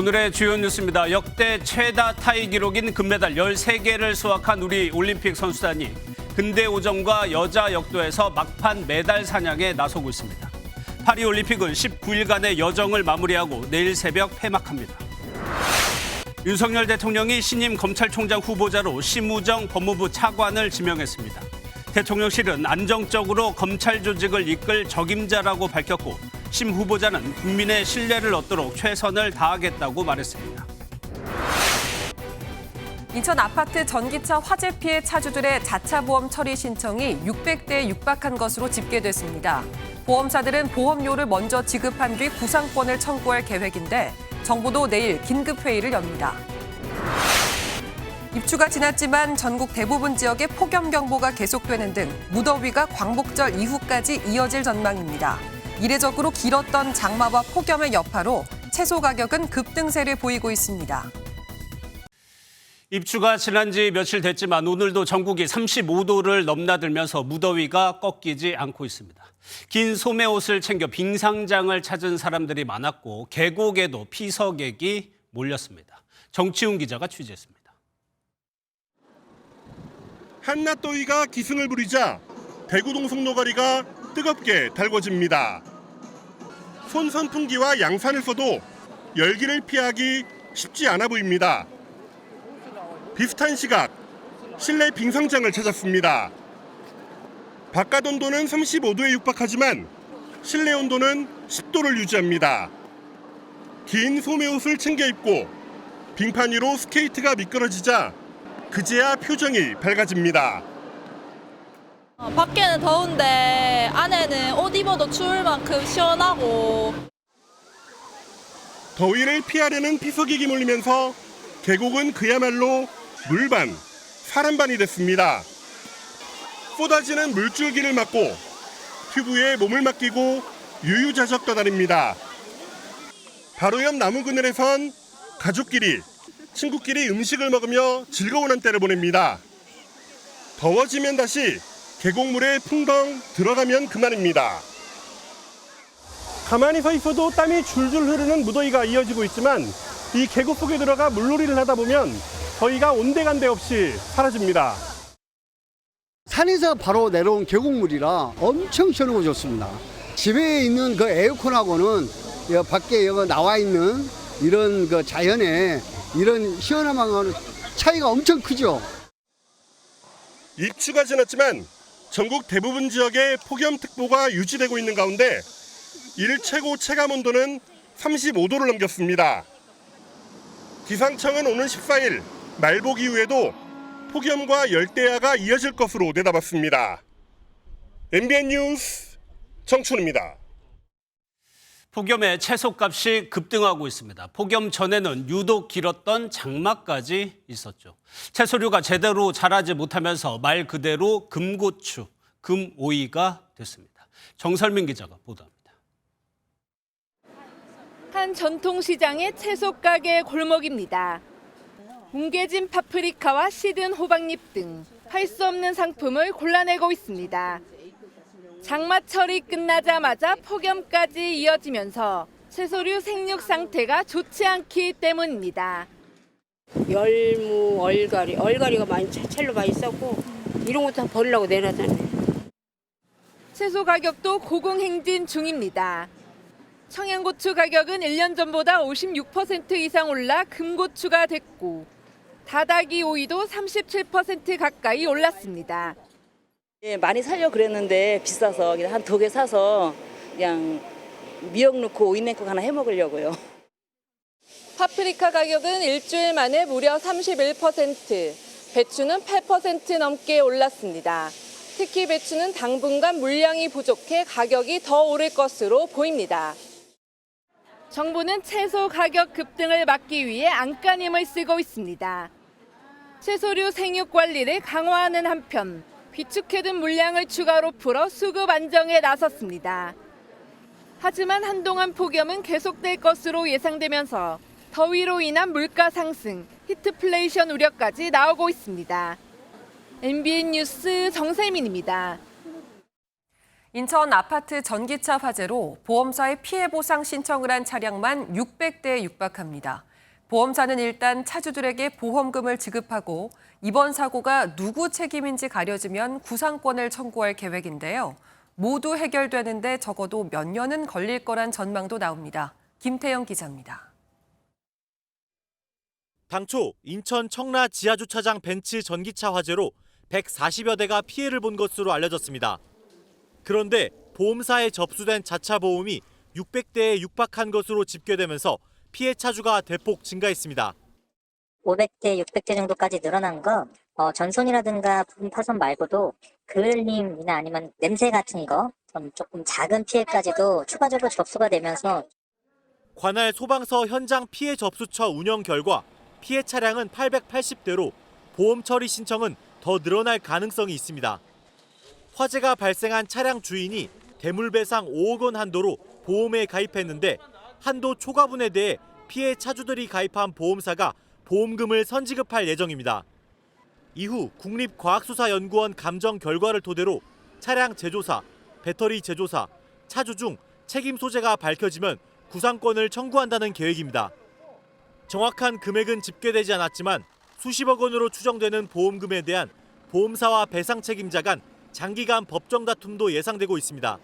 오늘의 주요 뉴스입니다. 역대 최다 타이 기록인 금메달 13개를 수확한 우리 올림픽 선수단이 근대 오정과 여자 역도에서 막판 메달 사냥에 나서고 있습니다. 파리 올림픽은 19일간의 여정을 마무리하고 내일 새벽 폐막합니다. 윤석열 대통령이 신임 검찰총장 후보자로 심우정 법무부 차관을 지명했습니다. 대통령실은 안정적으로 검찰 조직을 이끌 적임자라고 밝혔고 심 후보자는 국민의 신뢰를 얻도록 최선을 다하겠다고 말했습니다. 인천 아파트 전기차 화재 피해 차주들의 자차 보험 처리 신청이 600대에 육박한 것으로 집계됐습니다. 보험사들은 보험료를 먼저 지급한 뒤 구상권을 청구할 계획인데 정부도 내일 긴급회의를 엽니다. 입추가 지났지만 전국 대부분 지역에 폭염경보가 계속되는 등 무더위가 광복절 이후까지 이어질 전망입니다. 이례적으로 길었던 장마와 폭염의 여파로 채소 가격은 급등세를 보이고 있습니다. 입추가 지난 지 며칠 됐지만 오늘도 전국이 35도를 넘나들면서 무더위가 꺾이지 않고 있습니다. 긴 소매옷을 챙겨 빙상장을 찾은 사람들이 많았고 계곡에도 피서객이 몰렸습니다. 정치훈 기자가 취재했습니다. 한낮 더위가 기승을 부리자 대구동 송로거리가 뜨겁게 달궈집니다. 손선풍기와 양산을 써도 열기를 피하기 쉽지 않아 보입니다. 비슷한 시각 실내 빙상장을 찾았습니다. 바깥 온도는 35도에 육박하지만 실내 온도는 10도를 유지합니다. 긴 소매옷을 챙겨 입고 빙판 위로 스케이트가 미끄러지자 그제야 표정이 밝아집니다. 밖에는 더운데 안에는 옷 입어도 추울 만큼 시원하고. 더위를 피하려는 피서객이 몰리면서 계곡은 그야말로 물반, 사람반이 됐습니다. 쏟아지는 물줄기를 막고 튜브에 몸을 맡기고 유유자적 떠다닙니다. 바로 옆 나무 그늘에선 가족끼리, 친구끼리 음식을 먹으며 즐거운 한때를 보냅니다. 더워지면 다시 계곡물에 풍덩 들어가면 그만입니다. 가만히 서 있어도 땀이 줄줄 흐르는 무더위가 이어지고 있지만 이 계곡 속에 들어가 물놀이를 하다 보면 더위가 온데간데 없이 사라집니다. 산에서 바로 내려온 계곡물이라 엄청 시원하고 좋습니다. 집에 있는 그 에어컨하고는 밖에 여기 나와 있는 이런 그 자연의 이런 시원함하고는 차이가 엄청 크죠. 입추가 지났지만 전국 대부분 지역에 폭염특보가 유지되고 있는 가운데 일 최고 체감 온도는 35도를 넘겼습니다. 기상청은 오늘 14일 말복 이후에도 폭염과 열대야가 이어질 것으로 내다봤습니다. MBN 뉴스 정춘우입니다. 폭염에 채소값이 급등하고 있습니다. 폭염 전에는 유독 길었던 장마까지 있었죠. 채소류가 제대로 자라지 못하면서 말 그대로 금고추, 금오이가 됐습니다. 정설민 기자가 보도합니다. 한 전통시장의 채소 가게 골목입니다. 뭉개진 파프리카와 시든 호박잎 등 할 수 없는 상품을 골라내고 있습니다. 장마철이 끝나자마자 폭염까지 이어지면서 채소류 생육 상태가 좋지 않기 때문입니다. 열무, 얼갈이가 많이 찰로 많이 있었고 이런 것도 다 버리려고 내놨잖아요. 채소 가격도 고공행진 중입니다. 청양고추 가격은 1년 전보다 56% 이상 올라 금고추가 됐고 다다기 오이도 37% 가까이 올랐습니다. 예, 많이 살려고 그랬는데 비싸서 그냥 한 2개 사서 그냥 미역 넣고 오이 냉국 하나 해 먹으려고요. 파프리카 가격은 일주일 만에 무려 31%, 배추는 8% 넘게 올랐습니다. 특히 배추는 당분간 물량이 부족해 가격이 더 오를 것으로 보입니다. 정부는 채소 가격 급등을 막기 위해 안간힘을 쓰고 있습니다. 채소류 생육 관리를 강화하는 한편 비축해둔 물량을 추가로 풀어 수급 안정에 나섰습니다. 하지만 한동안 폭염은 계속될 것으로 예상되면서 더위로 인한 물가 상승, 히트플레이션 우려까지 나오고 있습니다. MBN 뉴스 정세민입니다. 인천 아파트 전기차 화재로 보험사에 피해 보상 신청을 한 차량만 600대에 육박합니다. 보험사는 일단 차주들에게 보험금을 지급하고 이번 사고가 누구 책임인지 가려지면 구상권을 청구할 계획인데요. 모두 해결되는데 적어도 몇 년은 걸릴 거란 전망도 나옵니다. 김태영 기자입니다. 당초 인천 청라 지하주차장 벤츠 전기차 화재로 140여 대가 피해를 본 것으로 알려졌습니다. 그런데 보험사에 접수된 자차 보험이 600대에 육박한 것으로 집계되면서 피해 차주가 대폭 증가했습니다. 500대, 600대 정도까지 늘어난 거 전손이라든가 부품 파손 말고도 그을림이나 아니면 냄새 같은 거 조금 작은 피해까지도 추가적으로 접수가 되면서 관할 소방서 현장 피해 접수처 운영 결과 피해 차량은 880대로 보험 처리 신청은 더 늘어날 가능성이 있습니다. 화재가 발생한 차량 주인이 대물배상 5억 원 한도로 보험에 가입했는데 한도 초과분에 대해 피해 차주들이 가입한 보험사가 보험금을 선지급할 예정입니다. 이후 국립과학수사연구원 감정 결과를 토대로 차량 제조사, 배터리 제조사, 차주 중 책임 소재가 밝혀지면 구상권을 청구한다는 계획입니다. 정확한 금액은 집계되지 않았지만 수십억 원으로 추정되는 보험금에 대한 보험사와 배상 책임자 간 장기간 법정 다툼도 예상되고 있습니다.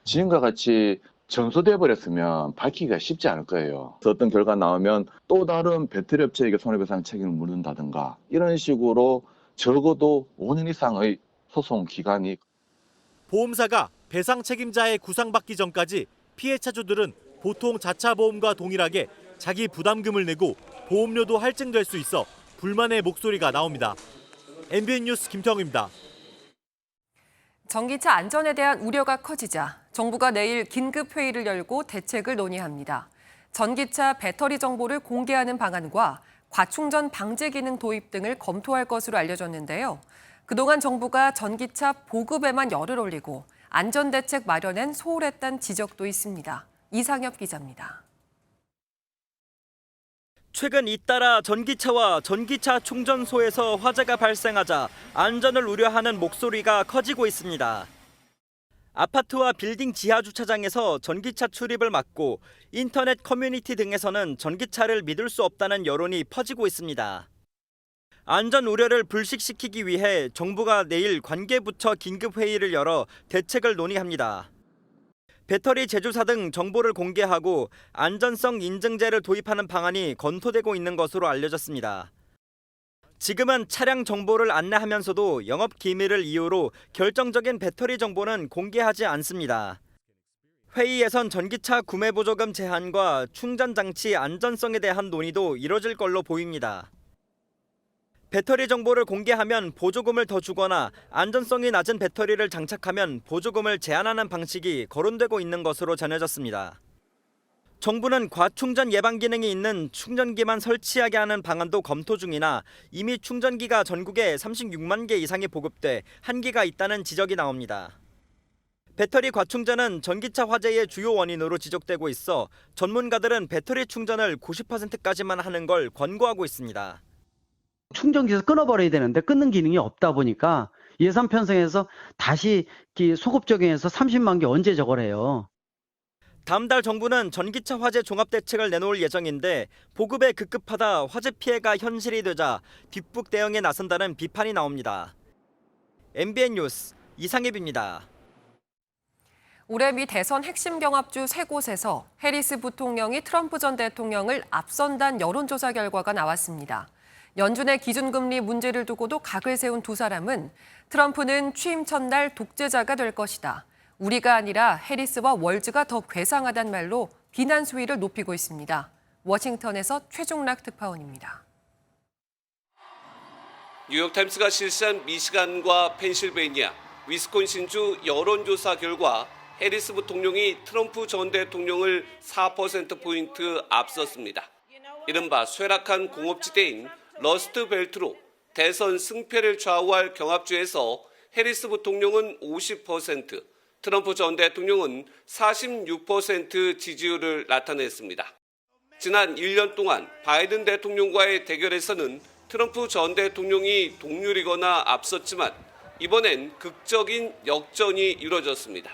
지금과 같이 전소돼 버렸으면 밝히기가 쉽지 않을 거예요. 어떤 결과 나오면 또 다른 배터리 업체에게 손해배상 책임을 묻는다든가 이런 식으로 적어도 5년 이상의 소송 기간이. 보험사가 배상 책임자의 구상받기 전까지 피해 차주들은 보통 자차 보험과 동일하게 자기 부담금을 내고 보험료도 할증될 수 있어 불만의 목소리가 나옵니다. MBN 뉴스 김태형입니다. 전기차 안전에 대한 우려가 커지자 정부가 내일 긴급 회의를 열고 대책을 논의합니다. 전기차 배터리 정보를 공개하는 방안과 과충전 방제 기능 도입 등을 검토할 것으로 알려졌는데요. 그동안 정부가 전기차 보급에만 열을 올리고 안전대책 마련엔 소홀했다는 지적도 있습니다. 이상엽 기자입니다. 최근 잇따라 전기차와 전기차 충전소에서 화재가 발생하자 안전을 우려하는 목소리가 커지고 있습니다. 아파트와 빌딩 지하 주차장에서 전기차 출입을 막고 인터넷 커뮤니티 등에서는 전기차를 믿을 수 없다는 여론이 퍼지고 있습니다. 안전 우려를 불식시키기 위해 정부가 내일 관계부처 긴급회의를 열어 대책을 논의합니다. 배터리 제조사 등 정보를 공개하고 안전성 인증제를 도입하는 방안이 검토되고 있는 것으로 알려졌습니다. 지금은 차량 정보를 안내하면서도 영업 기밀을 이유로 결정적인 배터리 정보는 공개하지 않습니다. 회의에선 전기차 구매 보조금 제한과 충전 장치 안전성에 대한 논의도 이뤄질 걸로 보입니다. 배터리 정보를 공개하면 보조금을 더 주거나 안전성이 낮은 배터리를 장착하면 보조금을 제한하는 방식이 거론되고 있는 것으로 전해졌습니다. 정부는 과충전 예방 기능이 있는 충전기만 설치하게 하는 방안도 검토 중이나 이미 충전기가 전국에 36만 개 이상이 보급돼 한계가 있다는 지적이 나옵니다. 배터리 과충전은 전기차 화재의 주요 원인으로 지적되고 있어 전문가들은 배터리 충전을 90%까지만 하는 걸 권고하고 있습니다. 충전기에서 끊어버려야 되는데 끊는 기능이 없다 보니까 예산 편성해서 다시 소급 적용해서 30만 개 언제 저거래요. 다음 달 정부는 전기차 화재 종합대책을 내놓을 예정인데 보급에 급급하다 화재 피해가 현실이 되자 뒷북 대응에 나선다는 비판이 나옵니다. MBN 뉴스 이상엽입니다. 올해 미 대선 핵심 경합주 3곳에서 해리스 부통령이 트럼프 전 대통령을 앞선다는 여론조사 결과가 나왔습니다. 연준의 기준금리 문제를 두고도 각을 세운 두 사람은 트럼프는 취임 첫날 독재자가 될 것이다. 우리가 아니라 해리스와 월즈가 더 괴상하단 말로 비난 수위를 높이고 있습니다. 워싱턴에서 최종락 특파원입니다. 뉴욕타임스가 실시한 미시간과 펜실베이니아, 위스콘신주 여론조사 결과 해리스 부통령이 트럼프 전 대통령을 4%포인트 앞섰습니다. 이른바 쇠락한 공업지대인 러스트벨트로 대선 승패를 좌우할 경합주에서 해리스 부통령은 50%, 트럼프 전 대통령은 46% 지지율을 나타냈습니다. 지난 1년 동안 바이든 대통령과의 대결에서는 트럼프 전 대통령이 동률이거나 앞섰지만 이번엔 극적인 역전이 이루어졌습니다.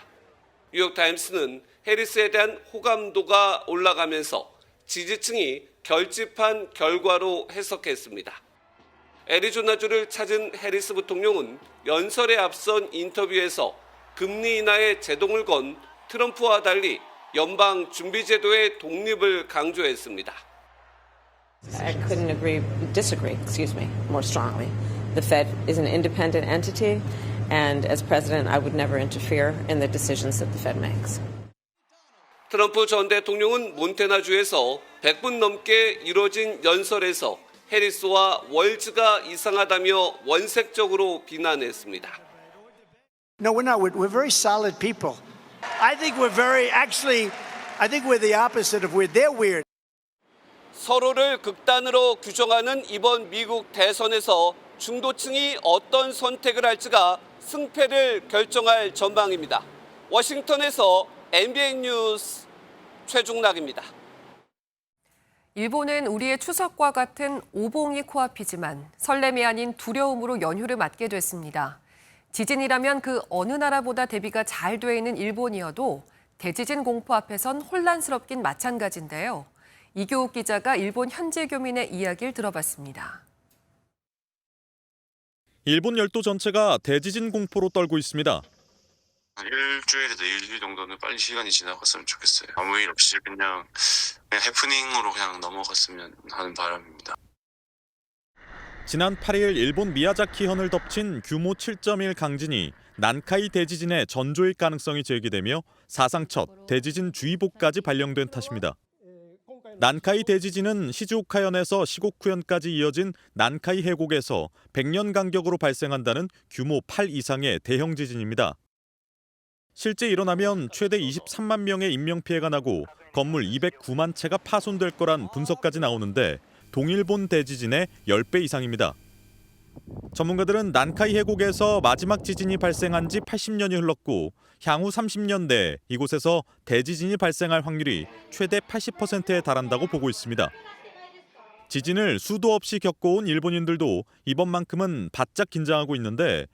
뉴욕타임스는 해리스에 대한 호감도가 올라가면서 지지층이 결집한 결과로 해석했습니다. 애리조나주를 찾은 해리스 부통령은 연설에 앞선 인터뷰에서 금리 인하에 제동을 건 트럼프와 달리 연방 준비제도의 독립을 강조했습니다. I couldn't disagree, more strongly. The Fed is an independent entity, and as president, I would never interfere in the decisions that the Fed makes. 트럼프 전 대통령은 몬태나주에서 100분 넘게 이뤄진 연설에서 해리스와 월즈가 이상하다며 원색적으로 비난했습니다. No, we're not. We're very solid people. I think we're the opposite of weird. They're weird. 서로를 극단으로 규정하는 이번 미국 대선에서 중도층이 어떤 선택을 할지가 승패를 결정할 전망입니다. 워싱턴에서 MBN 뉴스 최중락입니다. 일본은 우리의 추석과 같은 오봉이 코앞이지만 설렘이 아닌 두려움으로 연휴를 맞게 됐습니다. 지진이라면 그 어느 나라보다 대비가 잘 돼 있는 일본이어도 대지진 공포 앞에선 혼란스럽긴 마찬가지인데요. 이교욱 기자가 일본 현지 교민의 이야기를 들어봤습니다. 일본 열도 전체가 대지진 공포로 떨고 있습니다. 일주일에도 일주일 정도는 빨리 시간이 지나갔으면 좋겠어요. 아무 일 없이 그냥 해프닝으로 그냥 넘어갔으면 하는 바람입니다. 지난 8일 일본 미야자키현을 덮친 규모 7.1 강진이 난카이 대지진의 전조일 가능성이 제기되며 사상 첫 대지진 주의보까지 발령된 탓입니다. 난카이 대지진은 시즈오카현에서 시고쿠현까지 이어진 난카이 해곡에서 100년 간격으로 발생한다는 규모 8 이상의 대형 지진입니다. 실제 일어나면 최대 23만 명의 인명피해가 나고 건물 209만 채가 파손될 거란 분석까지 나오는데 동일본 대지진의 10배 이상입니다. 전문가들은 난카이 해곡에서 마지막 지진이 발생한 지 80년이 흘렀고 향후 30년 내에 이곳에서 대지진이 발생할 확률이 최대 80%에 달한다고 보고 있습니다. 지진을 수도 없이 겪어온 일본인들도 이번만큼은 바짝 긴장하고 있는데